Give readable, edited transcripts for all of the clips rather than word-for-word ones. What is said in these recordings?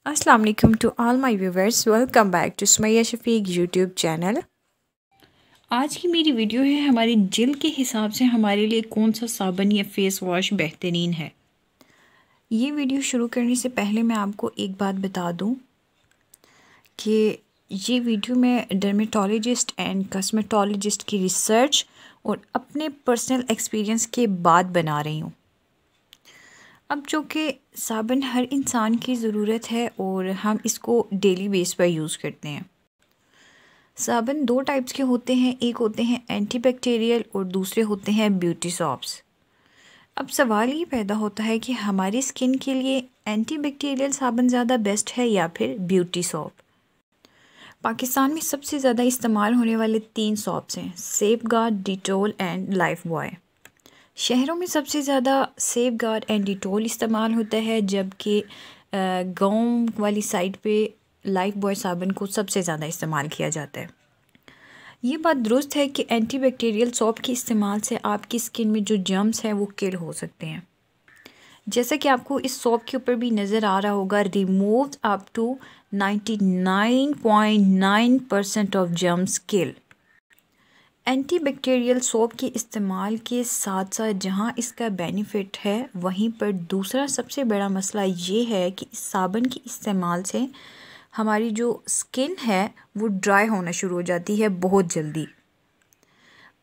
अस्सलाम वालेकुम to all my viewers. Welcome back to Sumaiya Shafiq YouTube channel. आज की मेरी वीडियो है हमारी जिल्द के हिसाब से हमारे लिए कौन सा साबुन या फेस वॉश बेहतरीन है। ये वीडियो शुरू करने से पहले मैं आपको एक बात बता दूं कि ये वीडियो मैं डर्मेटोलॉजिस्ट एंड कॉस्मेटोलॉजिस्ट की रिसर्च और अपने पर्सनल एक्सपीरियंस के बाद बना रही हूँ। अब जो कि साबुन हर इंसान की ज़रूरत है और हम इसको डेली बेस पर यूज़ करते हैं। साबुन दो टाइप्स के होते हैं, एक होते हैं एंटीबैक्टीरियल और दूसरे होते हैं ब्यूटी सॉप्स। अब सवाल ये पैदा होता है कि हमारी स्किन के लिए एंटीबैक्टीरियल साबुन ज़्यादा बेस्ट है या फिर ब्यूटी सॉप। पाकिस्तान में सबसे ज़्यादा इस्तेमाल होने वाले 3 सॉप्स हैं, safeguard, Dettol and life boy. शहरों में सबसे ज़्यादा सेफगार्ड एंड डिटोल इस्तेमाल होता है, जबकि गांव वाली साइड पे लाइफ बॉय साबुन को सबसे ज़्यादा इस्तेमाल किया जाता है। ये बात दुरुस्त है कि एंटीबैक्टीरियल सॉप के इस्तेमाल से आपकी स्किन में जो जर्म्स हैं वो किल हो सकते हैं। जैसा कि आपको इस सॉप के ऊपर भी नज़र आ रहा होगा, removes up to 99.9% of germs kill. Antibacterial soap के इस्तेमाल के साथ साथ जहाँ इसका बेनिफिट है, वहीं पर दूसरा सबसे बड़ा मसला ये है कि इस साबुन के इस्तेमाल से हमारी जो स्किन है वो ड्राई होना शुरू हो जाती है बहुत जल्दी।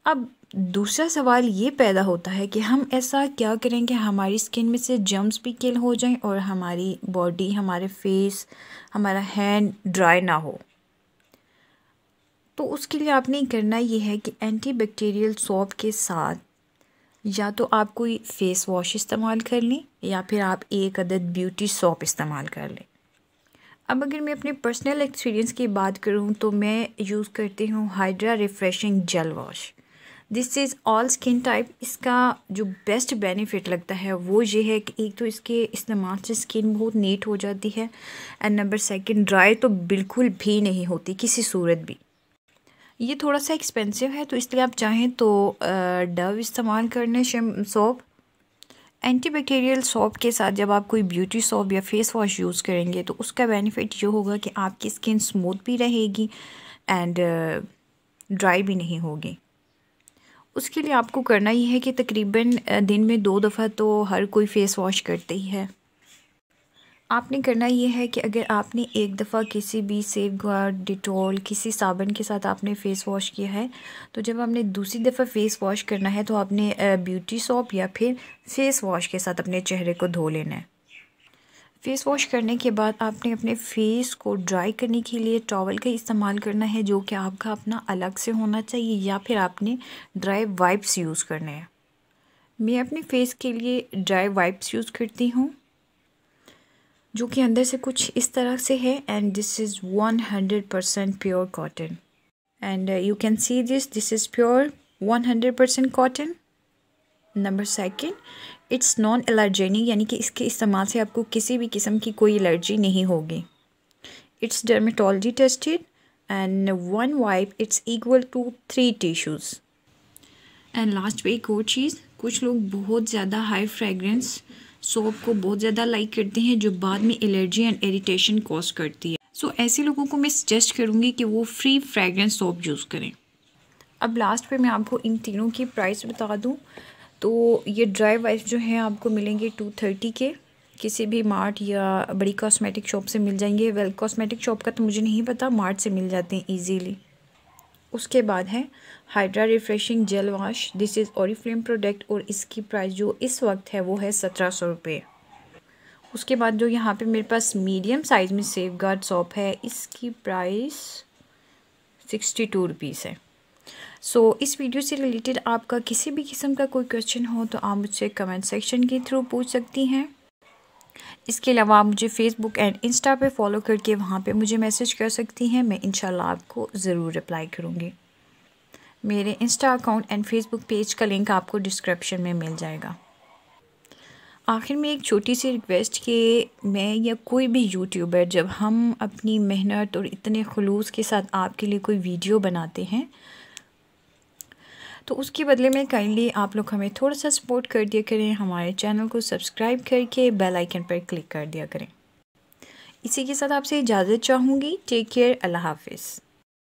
अब दूसरा सवाल ये पैदा होता है कि हम ऐसा क्या करें कि हमारी स्किन में से जर्म्स भी किल हो जाएं और हमारी बॉडी, हमारे फेस, हमारा हैंड ड्राई ना हो। तो उसके लिए आपने करना ये है कि एंटीबैक्टीरियल सॉप के साथ या तो आप कोई फेस वॉश इस्तेमाल कर लें या फिर आप एक अदद ब्यूटी सॉप इस्तेमाल कर लें। अब अगर मैं अपने पर्सनल एक्सपीरियंस की बात करूं तो मैं यूज़ करती हूं hydra refreshing gel wash. This is all skin type. इसका जो बेस्ट बेनिफिट लगता है वो ये है कि एक तो इसके इस्तेमाल से स्किन बहुत नीट हो जाती है एंड नंबर सेकंड ड्राई तो बिल्कुल भी नहीं होती किसी सूरत भी। ये थोड़ा सा एक्सपेंसिव है, तो इसलिए आप चाहें तो डव इस्तेमाल कर लें सॉप। एंटीबैक्टीरियल सॉप के साथ जब आप कोई ब्यूटी सॉप या फेस वॉश यूज़ करेंगे तो उसका बेनिफिट ये होगा कि आपकी स्किन स्मूथ भी रहेगी एंड ड्राई भी नहीं होगी। उसके लिए आपको करना ये है कि तकरीबन दिन में 2 दफ़ा तो हर कोई फेस वॉश करते ही है। आपने करना ये है कि अगर आपने एक दफ़ा किसी भी सेफगार्ड, डिटॉल किसी साबुन के साथ आपने फ़ेस वॉश किया है, तो जब आपने दूसरी दफ़ा फ़ेस वॉश करना है तो आपने ब्यूटी सॉप या फिर फ़ेस वॉश के साथ अपने चेहरे को धो लेना है। फ़ेस वॉश करने के बाद आपने अपने फेस को ड्राई करने के लिए टॉवल का इस्तेमाल करना है, जो कि आपका अपना अलग से होना चाहिए, या फिर आपने ड्राई वाइप्स यूज़ करने हैं। मैं अपने फेस के लिए ड्राई वाइप्स यूज़ करती हूँ, जो कि अंदर से कुछ इस तरह से है and this is 100% pure cotton and you can see this is pure 100% cotton. Number second, it's non allergenic, यानी कि इसके इस्तेमाल से आपको किसी भी किस्म की कोई एलर्जी नहीं होगी। It's dermatology tested and 1 wipe it's equal to 3 tissues. And last पे एक और चीज़, कुछ लोग बहुत ज़्यादा हाई फ्रेगरेंस सोप को बहुत ज़्यादा लाइक करते हैं, जो बाद में एलर्जी एंड इरिटेशन कॉज करती है। सो ऐसे लोगों को मैं सजेस्ट करूँगी कि वो फ्री फ्रेगरेंस सोप यूज़ करें। अब लास्ट पे मैं आपको इन तीनों की प्राइस बता दूँ तो ये ड्राई वाइप्स जो हैं आपको मिलेंगे 230 के, किसी भी मार्ट या बड़ी कॉस्मेटिक शॉप से मिल जाएंगे। वेल कॉस्मेटिक शॉप का तो मुझे नहीं पता, मार्ट से मिल जाते हैं ईजीली। उसके बाद है hydra refreshing gel wash. This is Oriflame product और इसकी प्राइस जो इस वक्त है वो है 1700 रुपये। उसके बाद जो यहाँ पे मेरे पास मीडियम साइज़ में सेफगार्ड सॉप है, इसकी प्राइस 62 रुपीज़ है। सो इस वीडियो से रिलेटेड आपका किसी भी किस्म का कोई क्वेश्चन हो तो आप मुझसे कमेंट सेक्शन के थ्रू पूछ सकती हैं। इसके अलावा आप मुझे फ़ेसबुक एंड इंस्टा पे फॉलो करके वहाँ पे मुझे मैसेज कर सकती हैं, मैं इंशाल्लाह आपको ज़रूर रिप्लाई करूँगी। मेरे Insta account and Facebook page का लिंक आपको डिस्क्रिप्शन में मिल जाएगा। आखिर में एक छोटी सी रिक्वेस्ट कि मैं या कोई भी यूट्यूबर, जब हम अपनी मेहनत और इतने खुलूस के साथ आपके लिए कोई वीडियो बनाते हैं तो उसके बदले में काइंडली आप लोग हमें थोड़ा सा सपोर्ट कर दिया करें, हमारे चैनल को सब्सक्राइब करके बेल आइकन पर क्लिक कर दिया करें। इसी के साथ आपसे इजाज़त चाहूँगी। टेक केयर, अल्लाह हाफ़िज़।